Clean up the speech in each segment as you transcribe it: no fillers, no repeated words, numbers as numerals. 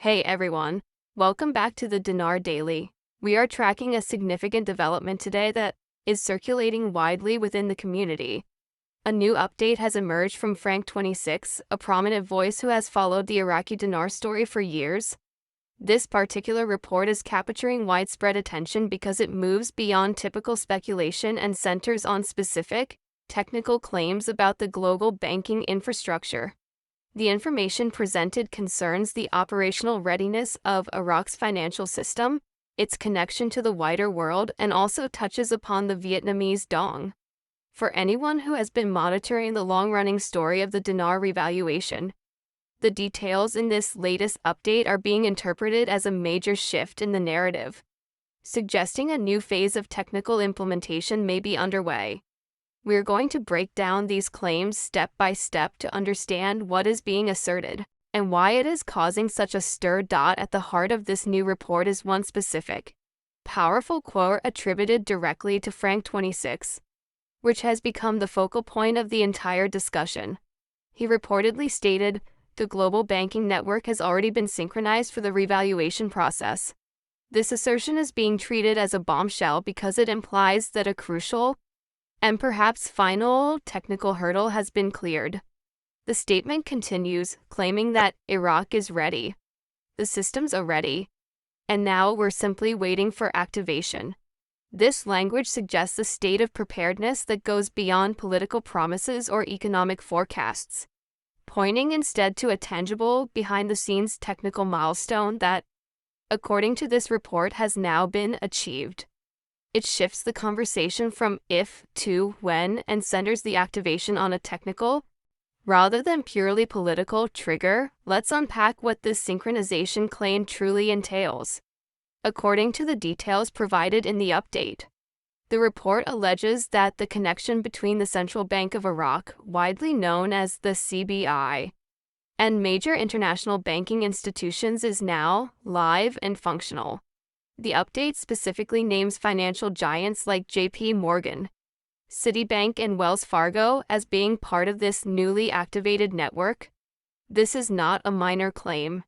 Hey everyone, welcome back to the Dinar Daily. We are tracking a significant development today that is circulating widely within the community. A new update has emerged from Frank26, a prominent voice who has followed the Iraqi dinar story for years. This particular report is capturing widespread attention because it moves beyond typical speculation and centers on specific, technical claims about the global banking infrastructure. The information presented concerns the operational readiness of Iraq's financial system, its connection to the wider world, and also touches upon the Vietnamese dong. For anyone who has been monitoring the long-running story of the dinar revaluation, the details in this latest update are being interpreted as a major shift in the narrative, suggesting a new phase of technical implementation may be underway. We're going to break down these claims step by step to understand what is being asserted and why it is causing such a stir. At the heart of this new report is one specific, powerful quote attributed directly to Frank26, which has become the focal point of the entire discussion. He reportedly stated, "The global banking network has already been synchronized for the revaluation process." This assertion is being treated as a bombshell because it implies that a crucial and perhaps final technical hurdle has been cleared. The statement continues, claiming that Iraq is ready. The systems are ready. And now we're simply waiting for activation. This language suggests a state of preparedness that goes beyond political promises or economic forecasts, pointing instead to a tangible, behind-the-scenes technical milestone that, according to this report, has now been achieved. It shifts the conversation from if to when and centers the activation on a technical, rather than purely political, trigger. Let's unpack what this synchronization claim truly entails. According to the details provided in the update, the report alleges that the connection between the Central Bank of Iraq, widely known as the CBI, and major international banking institutions is now live and functional. The update specifically names financial giants like JP Morgan, Citibank, and Wells Fargo as being part of this newly activated network. This is not a minor claim.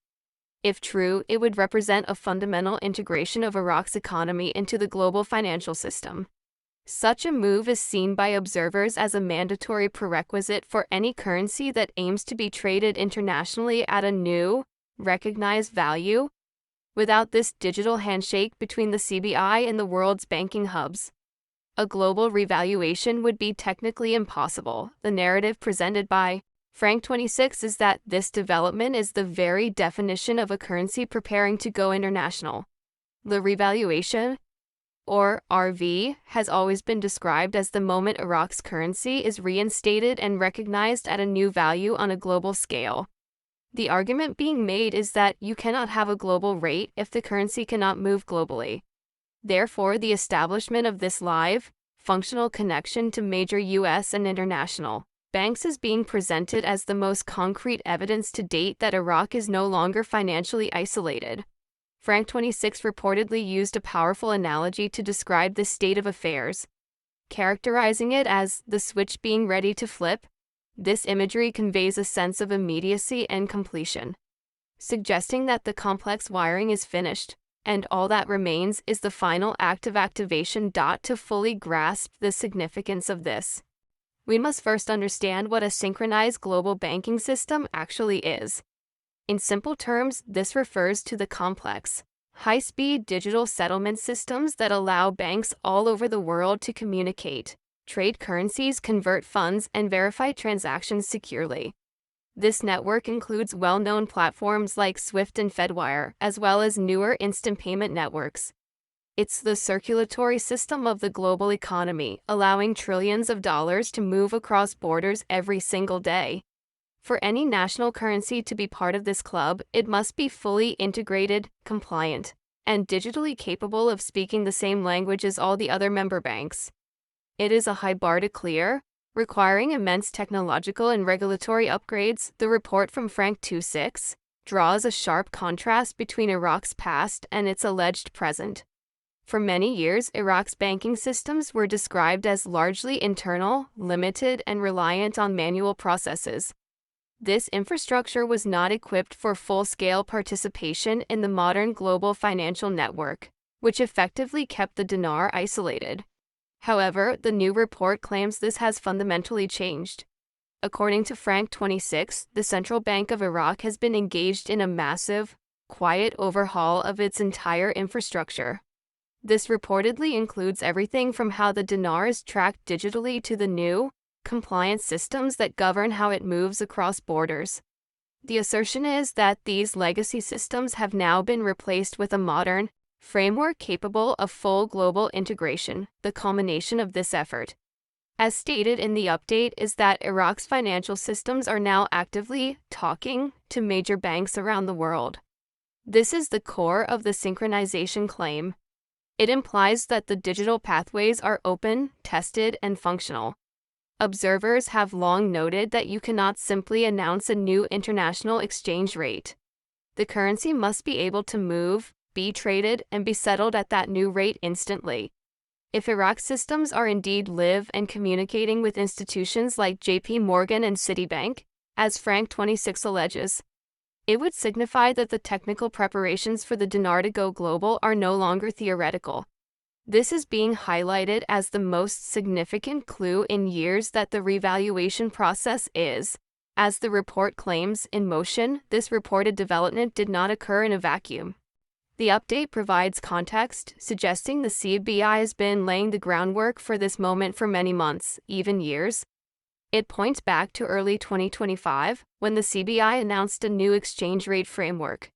If true, it would represent a fundamental integration of Iraq's economy into the global financial system. Such a move is seen by observers as a mandatory prerequisite for any currency that aims to be traded internationally at a new, recognized value. Without this digital handshake between the CBI and the world's banking hubs, a global revaluation would be technically impossible. The narrative presented by Frank26 is that this development is the very definition of a currency preparing to go international. The revaluation, or RV, has always been described as the moment Iraq's currency is reinstated and recognized at a new value on a global scale. The argument being made is that you cannot have a global rate if the currency cannot move globally. Therefore, the establishment of this live, functional connection to major U.S. and international banks is being presented as the most concrete evidence to date that Iraq is no longer financially isolated. Frank26 reportedly used a powerful analogy to describe this state of affairs, characterizing it as the switch being ready to flip. This imagery conveys a sense of immediacy and completion, suggesting that the complex wiring is finished, and all that remains is the final act of activation. To fully grasp the significance of this, we must first understand what a synchronized global banking system actually is. In simple terms, this refers to the complex, high-speed digital settlement systems that allow banks all over the world to communicate, trade currencies, convert funds, and verify transactions securely. This network includes well-known platforms like SWIFT and Fedwire, as well as newer instant payment networks. It's the circulatory system of the global economy, allowing trillions of dollars to move across borders every single day. For any national currency to be part of this club, it must be fully integrated, compliant, and digitally capable of speaking the same language as all the other member banks. It is a high bar to clear, requiring immense technological and regulatory upgrades. The report from Frank26 draws a sharp contrast between Iraq's past and its alleged present. For many years, Iraq's banking systems were described as largely internal, limited, and reliant on manual processes. This infrastructure was not equipped for full-scale participation in the modern global financial network, which effectively kept the dinar isolated. However, the new report claims this has fundamentally changed. According to Frank26, the Central Bank of Iraq has been engaged in a massive, quiet overhaul of its entire infrastructure. This reportedly includes everything from how the dinar is tracked digitally to the new, compliance systems that govern how it moves across borders. The assertion is that these legacy systems have now been replaced with a modern framework capable of full global integration. The culmination of this effort, as stated in the update, is that Iraq's financial systems are now actively talking to major banks around the world. This is the core of the synchronization claim. It implies that the digital pathways are open, tested, and functional. Observers have long noted that you cannot simply announce a new international exchange rate. The currency must be able to move, be traded, and be settled at that new rate instantly. If Iraq's systems are indeed live and communicating with institutions like JP Morgan and Citibank, as Frank26 alleges, it would signify that the technical preparations for the dinar to go global are no longer theoretical. This is being highlighted as the most significant clue in years that the revaluation process is, as the report claims, in motion. This reported development did not occur in a vacuum. The update provides context, suggesting the CBI has been laying the groundwork for this moment for many months, even years. It points back to early 2025, when the CBI announced a new exchange rate framework.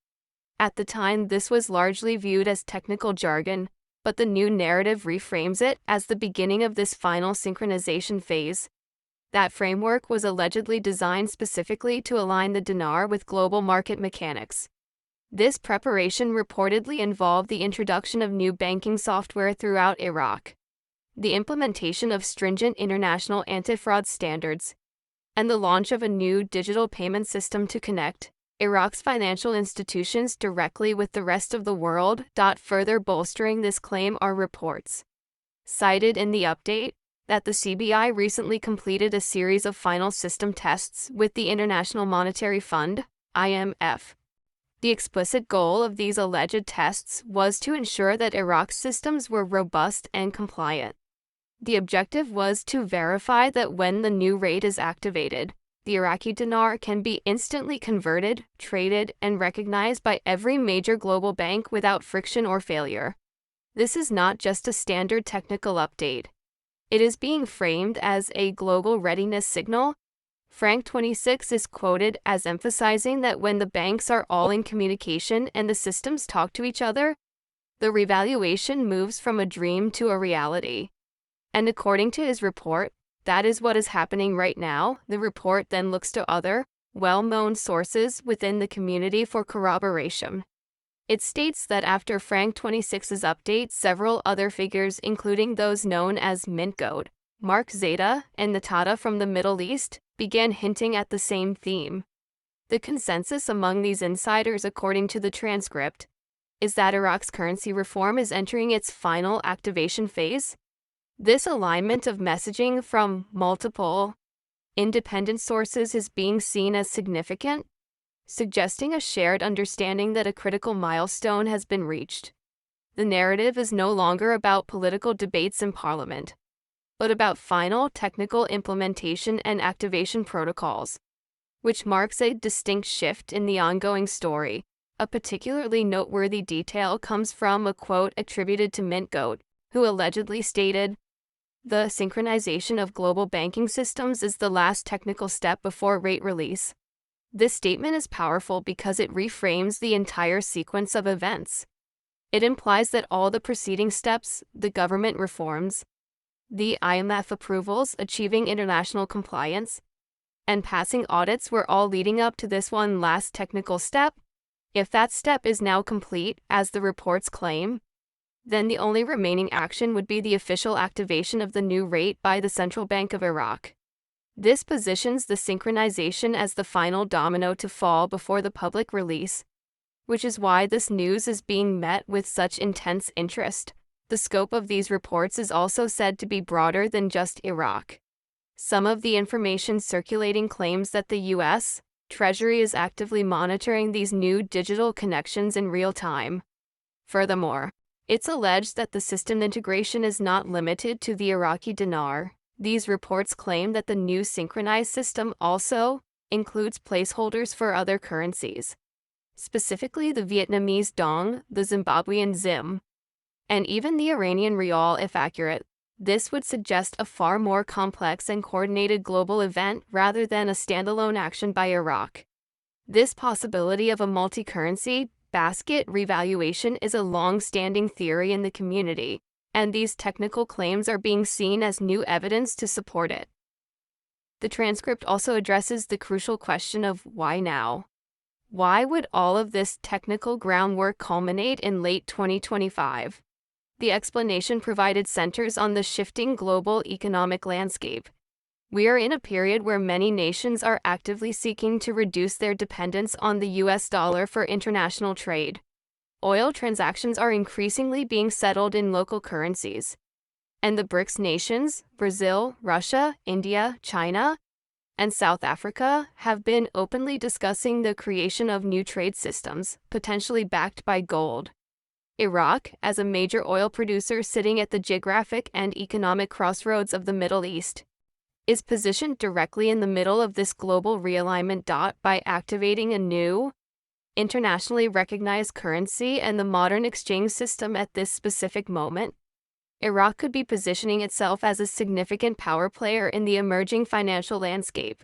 At the time, this was largely viewed as technical jargon, but the new narrative reframes it as the beginning of this final synchronization phase. That framework was allegedly designed specifically to align the dinar with global market mechanics. This preparation reportedly involved the introduction of new banking software throughout Iraq, the implementation of stringent international anti-fraud standards, and the launch of a new digital payment system to connect Iraq's financial institutions directly with the rest of the world. Further bolstering this claim are reports, cited in the update, that the CBI recently completed a series of final system tests with the International Monetary Fund, IMF. The explicit goal of these alleged tests was to ensure that Iraq's systems were robust and compliant. The objective was to verify that when the new rate is activated, the Iraqi dinar can be instantly converted, traded, and recognized by every major global bank without friction or failure. This is not just a standard technical update. It is being framed as a global readiness signal. Frank26 is quoted as emphasizing that when the banks are all in communication and the systems talk to each other, the revaluation moves from a dream to a reality. And according to his report, that is what is happening right now. The report then looks to other, well-known sources within the community for corroboration. It states that after Frank26's update, several other figures, including those known as Mint Goat, Mark Zeta, and Natada from the Middle East, began hinting at the same theme. The consensus among these insiders, according to the transcript, is that Iraq's currency reform is entering its final activation phase. This alignment of messaging from multiple, independent sources is being seen as significant, suggesting a shared understanding that a critical milestone has been reached. The narrative is no longer about political debates in Parliament, but about final technical implementation and activation protocols, which marks a distinct shift in the ongoing story. A particularly noteworthy detail comes from a quote attributed to Mint Goat, who allegedly stated, "The synchronization of global banking systems is the last technical step before rate release." This statement is powerful because it reframes the entire sequence of events. It implies that all the preceding steps, the government reforms, the IMF approvals, achieving international compliance, and passing audits were all leading up to this one last technical step. If that step is now complete, as the reports claim, then the only remaining action would be the official activation of the new rate by the Central Bank of Iraq. This positions the synchronization as the final domino to fall before the public release, which is why this news is being met with such intense interest. The scope of these reports is also said to be broader than just Iraq. Some of the information circulating claims that the U.S., Treasury is actively monitoring these new digital connections in real time. Furthermore, it's alleged that the system integration is not limited to the Iraqi dinar. These reports claim that the new synchronized system also includes placeholders for other currencies, specifically the Vietnamese dong, the Zimbabwean zim, and even the Iranian rial if accurate. This would suggest a far more complex and coordinated global event rather than a standalone action by Iraq. This possibility of a multi-currency basket revaluation is a long-standing theory in the community, and these technical claims are being seen as new evidence to support it. The transcript also addresses the crucial question of why now? Why would all of this technical groundwork culminate in late 2025? The explanation provided centers on the shifting global economic landscape. We are in a period where many nations are actively seeking to reduce their dependence on the US dollar for international trade. Oil transactions are increasingly being settled in local currencies. And the BRICS nations, Brazil, Russia, India, China, and South Africa, have been openly discussing the creation of new trade systems, potentially backed by gold. Iraq, as a major oil producer sitting at the geographic and economic crossroads of the Middle East, is positioned directly in the middle of this global realignment. By activating a new, internationally recognized currency and the modern exchange system at this specific moment, Iraq could be positioning itself as a significant power player in the emerging financial landscape.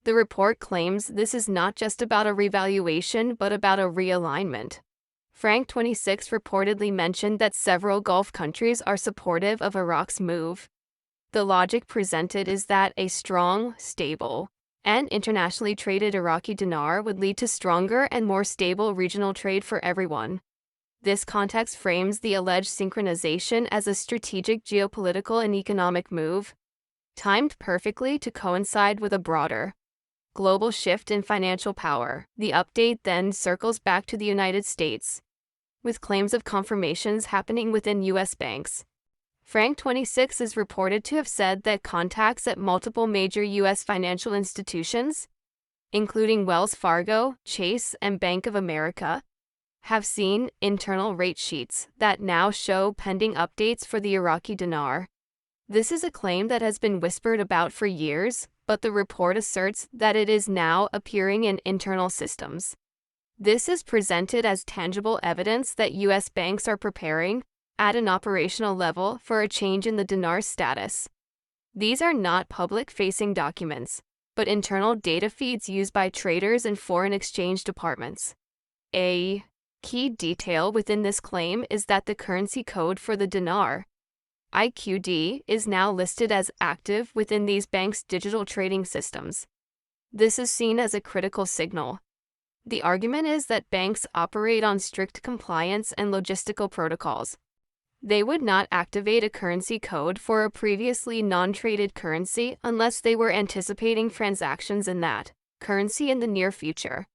The report claims this is not just about a revaluation but about a realignment. Frank26 reportedly mentioned that several Gulf countries are supportive of Iraq's move. The logic presented is that a strong, stable, and internationally traded Iraqi dinar would lead to stronger and more stable regional trade for everyone. This context frames the alleged synchronization as a strategic geopolitical and economic move, timed perfectly to coincide with a broader global shift in financial power. The update then circles back to the United States, with claims of confirmations happening within U.S. banks. Frank26 is reported to have said that contacts at multiple major U.S. financial institutions, including Wells Fargo, Chase, and Bank of America, have seen internal rate sheets that now show pending updates for the Iraqi dinar. This is a claim that has been whispered about for years, but the report asserts that it is now appearing in internal systems. This is presented as tangible evidence that U.S. banks are preparing, at an operational level, for a change in the dinar's status. These are not public-facing documents, but internal data feeds used by traders and foreign exchange departments. A key detail within this claim is that the currency code for the dinar, IQD, is now listed as active within these banks' digital trading systems. This is seen as a critical signal. The argument is that banks operate on strict compliance and logistical protocols. They would not activate a currency code for a previously non-traded currency unless they were anticipating transactions in that currency in the near future.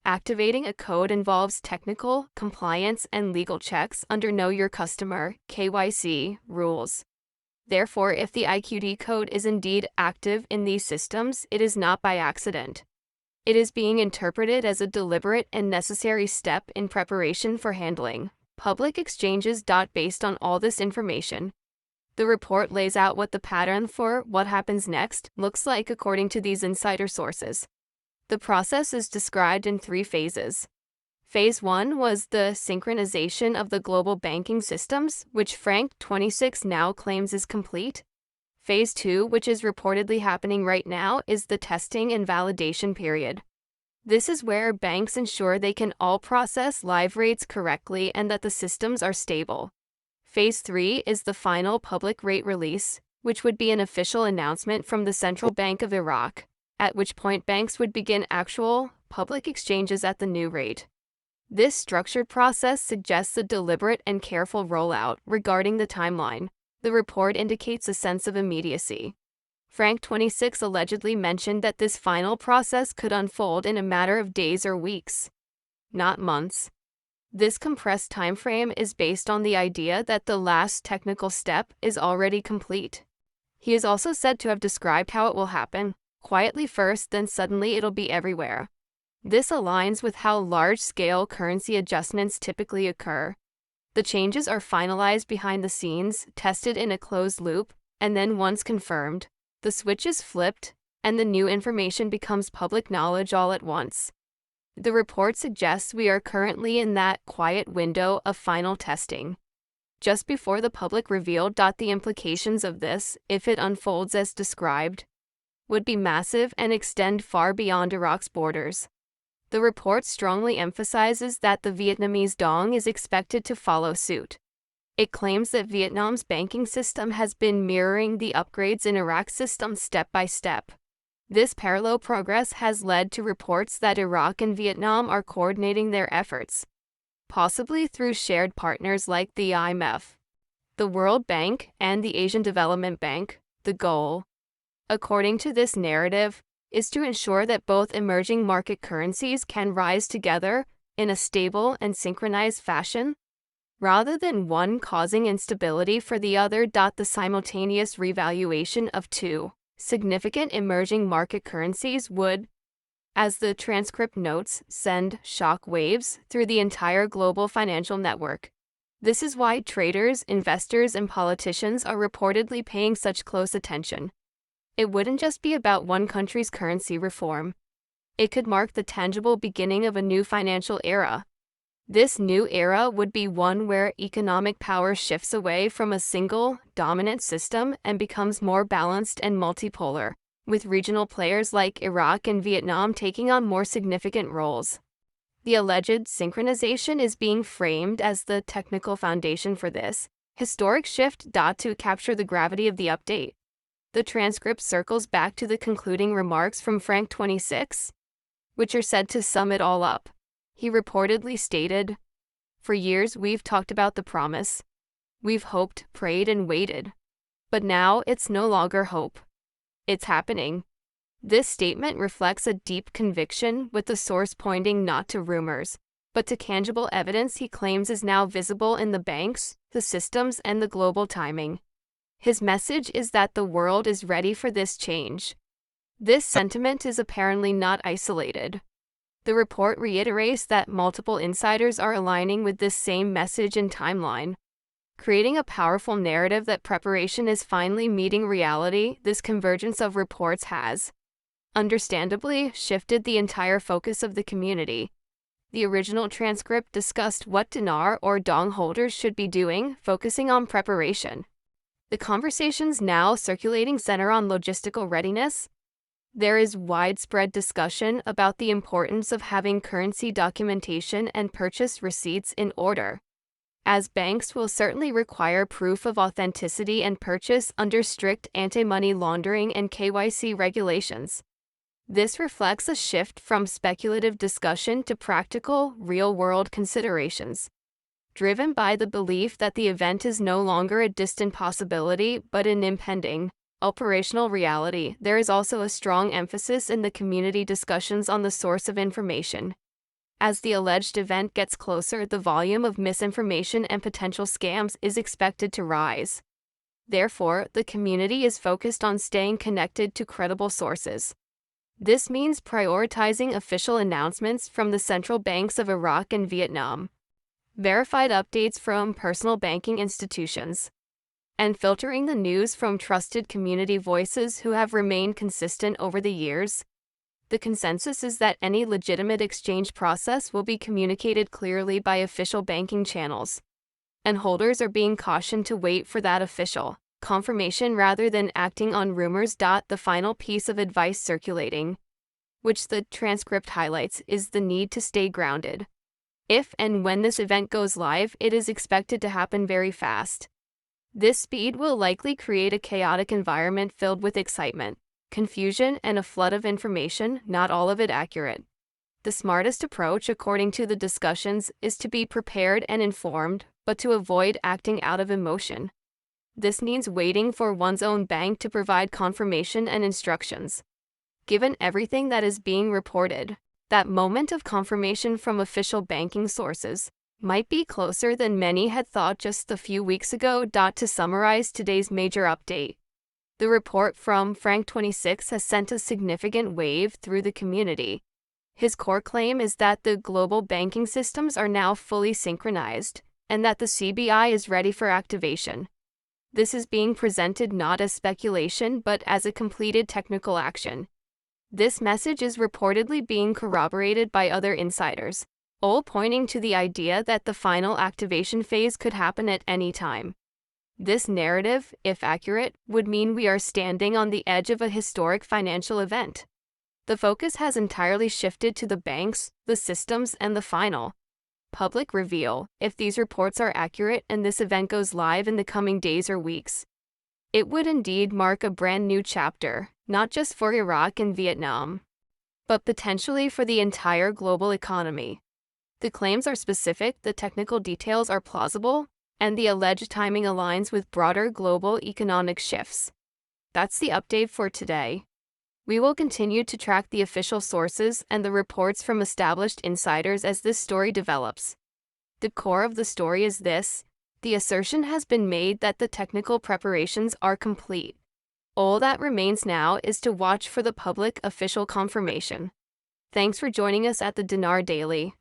Activating a code involves technical, compliance, and legal checks under Know Your Customer (KYC) rules. Therefore, if the IQD code is indeed active in these systems, it is not by accident. It is being interpreted as a deliberate and necessary step in preparation for handling public exchanges. Based on all this information, the report lays out what the pattern for what happens next looks like according to these insider sources. The process is described in 3 phases. Phase 1 was the synchronization of the global banking systems, which Frank26 now claims is complete. Phase 2, which is reportedly happening right now, is the testing and validation period. This is where banks ensure they can all process live rates correctly and that the systems are stable. Phase 3 is the final public rate release, which would be an official announcement from the Central Bank of Iraq, at which point banks would begin actual, public exchanges at the new rate. This structured process suggests a deliberate and careful rollout. Regarding the timeline, the report indicates a sense of immediacy. Frank26 allegedly mentioned that this final process could unfold in a matter of days or weeks, not months. This compressed timeframe is based on the idea that the last technical step is already complete. He is also said to have described how it will happen: quietly first, then suddenly it'll be everywhere. This aligns with how large-scale currency adjustments typically occur. The changes are finalized behind the scenes, tested in a closed loop, and then once confirmed, the switch is flipped, and the new information becomes public knowledge all at once. The report suggests we are currently in that quiet window of final testing, just before the public revealed that the implications of this, if it unfolds as described, would be massive and extend far beyond Iraq's borders. The report strongly emphasizes that the Vietnamese dong is expected to follow suit. It claims that Vietnam's banking system has been mirroring the upgrades in Iraq's system step by step. This parallel progress has led to reports that Iraq and Vietnam are coordinating their efforts, possibly through shared partners like the IMF, the World Bank, and the Asian Development Bank. The goal, according to this narrative, is to ensure that both emerging market currencies can rise together in a stable and synchronized fashion, rather than one causing instability for the other. The simultaneous revaluation of two significant emerging market currencies would, as the transcript notes, send shock waves through the entire global financial network. This is why traders, investors, and politicians are reportedly paying such close attention. It wouldn't just be about one country's currency reform. It could mark the tangible beginning of a new financial era. This new era would be one where economic power shifts away from a single, dominant system and becomes more balanced and multipolar, with regional players like Iraq and Vietnam taking on more significant roles. The alleged synchronization is being framed as the technical foundation for this historic shift. To capture the gravity of the update, the transcript circles back to the concluding remarks from Frank26, which are said to sum it all up. He reportedly stated, "For years we've talked about the promise. We've hoped, prayed, and waited. But now it's no longer hope. It's happening." This statement reflects a deep conviction, with the source pointing not to rumors, but to tangible evidence he claims is now visible in the banks, the systems, and the global timing. His message is that the world is ready for this change. This sentiment is apparently not isolated. The report reiterates that multiple insiders are aligning with this same message and timeline, creating a powerful narrative that preparation is finally meeting reality. This convergence of reports has, understandably, shifted the entire focus of the community. The original transcript discussed what dinar or dong holders should be doing, focusing on preparation. The conversations now circulating center on logistical readiness. There is widespread discussion about the importance of having currency documentation and purchase receipts in order, as banks will certainly require proof of authenticity and purchase under strict anti-money laundering and KYC regulations. This reflects a shift from speculative discussion to practical, real-world considerations, driven by the belief that the event is no longer a distant possibility but an impending, operational reality. There is also a strong emphasis in the community discussions on the source of information. As the alleged event gets closer, the volume of misinformation and potential scams is expected to rise. Therefore, the community is focused on staying connected to credible sources. This means prioritizing official announcements from the central banks of Iraq and Vietnam, verified updates from personal banking institutions, and filtering the news from trusted community voices who have remained consistent over the years. The consensus is that any legitimate exchange process will be communicated clearly by official banking channels, and holders are being cautioned to wait for that official confirmation rather than acting on rumors. The final piece of advice circulating, which the transcript highlights, is the need to stay grounded. If and when this event goes live, it is expected to happen very fast. This speed will likely create a chaotic environment filled with excitement, confusion, and a flood of information, not all of it accurate. The smartest approach, according to the discussions, is to be prepared and informed, but to avoid acting out of emotion. This means waiting for one's own bank to provide confirmation and instructions. Given everything that is being reported, that moment of confirmation from official banking sources might be closer than many had thought just a few weeks ago. To summarize today's major update, the report from Frank26 has sent a significant wave through the community. His core claim is that the global banking systems are now fully synchronized, and that the CBI is ready for activation. This is being presented not as speculation but as a completed technical action. This message is reportedly being corroborated by other insiders, all pointing to the idea that the final activation phase could happen at any time. This narrative, if accurate, would mean we are standing on the edge of a historic financial event. The focus has entirely shifted to the banks, the systems, and the final public reveal, if these reports are accurate and this event goes live in the coming days or weeks. It would indeed mark a brand new chapter, not just for Iraq and Vietnam, but potentially for the entire global economy. The claims are specific, the technical details are plausible, and the alleged timing aligns with broader global economic shifts. That's the update for today. We will continue to track the official sources and the reports from established insiders as this story develops. The core of the story is this: the assertion has been made that the technical preparations are complete. All that remains now is to watch for the public official confirmation. Thanks for joining us at the Dinar Daily.